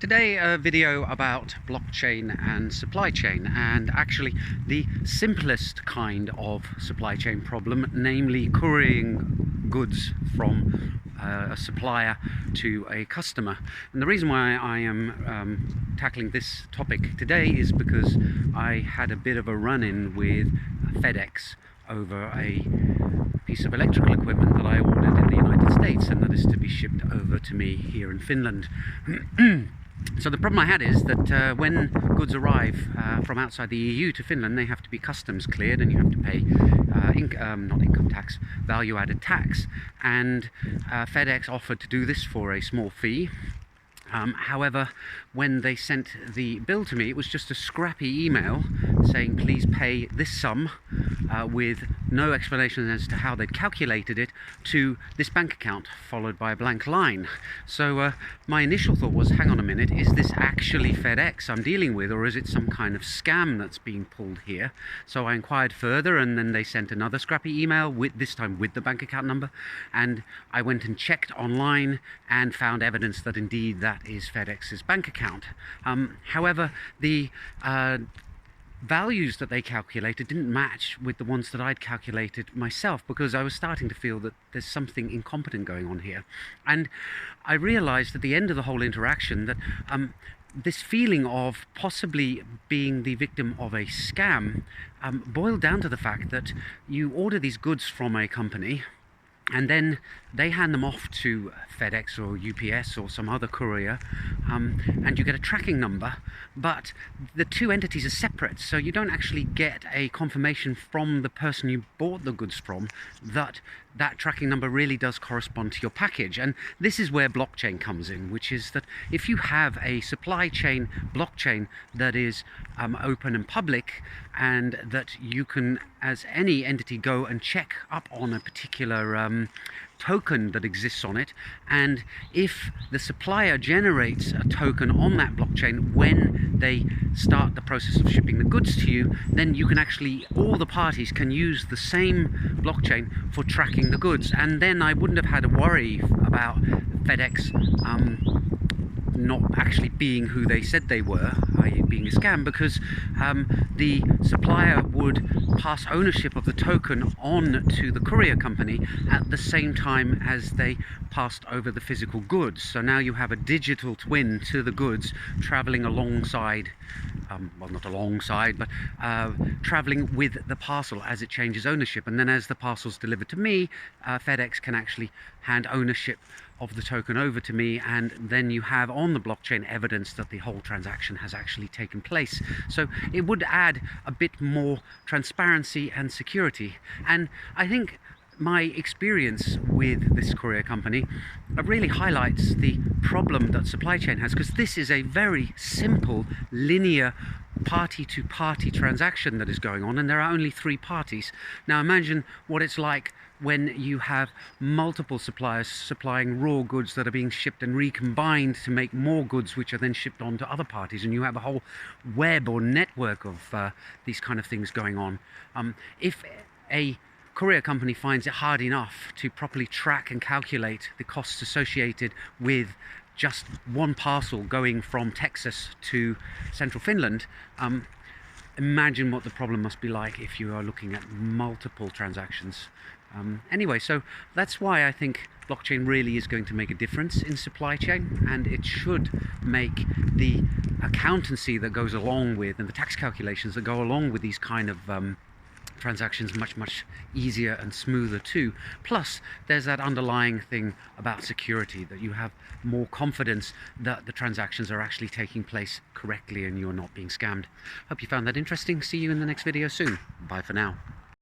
Today a video about blockchain and supply chain, and actually the simplest kind of supply chain problem, namely couriering goods from a supplier to a customer. And the reason why I am tackling this topic today is because I had a bit of a run-in with FedEx over a piece of electrical equipment that I ordered in the United States, and that is to be shipped over to me here in Finland. So the problem I had is that when goods arrive from outside the EU to Finland, they have to be customs cleared, and you have to pay not income tax, value-added tax. And FedEx offered to do this for a small fee. However, when they sent the bill to me, it was just a scrappy email saying please pay this sum with no explanation as to how they'd calculated it to this bank account, followed by a blank line. So my initial thought was, hang on a minute, is this actually FedEx I'm dealing with, or is it some kind of scam that's being pulled here? So I inquired further, and then they sent another scrappy email, this time with the bank account number, and I went and checked online and found evidence that indeed that is FedEx's bank account. However, the values that they calculated didn't match with the ones that I'd calculated myself, because I was starting to feel that there's something incompetent going on here. And I realized at the end of the whole interaction that this feeling of possibly being the victim of a scam boiled down to the fact that you order these goods from a company, and then they hand them off to FedEx or UPS or some other courier, and you get a tracking number, but the two entities are separate, so you don't actually get a confirmation from the person you bought the goods from that that tracking number really does correspond to your package. And this is where blockchain comes in, which is that if you have a supply chain blockchain that is open and public, and that you can, as any entity, go and check up on a particular token that exists on it, and if the supplier generates a token on that blockchain when they start the process of shipping the goods to you, then you can actually, all the parties can use the same blockchain for tracking the goods. And then I wouldn't have had a worry about FedEx not actually being who they said they were, i.e. being a scam, because the supplier would pass ownership of the token on to the courier company at the same time as they passed over the physical goods. So now you have a digital twin to the goods traveling alongside, well, not alongside, but traveling with the parcel as it changes ownership. And then as the parcel's delivered to me, FedEx can actually hand ownership of the token over to me, and then you have on the blockchain evidence that the whole transaction has actually taken place. So it would add a bit more transparency and security. And I think my experience with this courier company really highlights the problem that supply chain has, because this is a very simple, linear, party-to-party transaction that is going on, and there are only three parties. Now imagine what it's like when you have multiple suppliers supplying raw goods that are being shipped and recombined to make more goods, which are then shipped on to other parties, and you have a whole web or network of these kind of things going on. If a courier company finds it hard enough to properly track and calculate the costs associated with just one parcel going from Texas to central Finland, imagine what the problem must be like if you are looking at multiple transactions. Anyway, so that's why I think blockchain really is going to make a difference in supply chain, and it should make the accountancy that goes along with, and the tax calculations that go along with these kind of transactions much easier and smoother too. Plus there's that underlying thing about security, that you have more confidence that the transactions are actually taking place correctly and you're not being scammed. Hope you found that interesting. See you in the next video soon. Bye for now.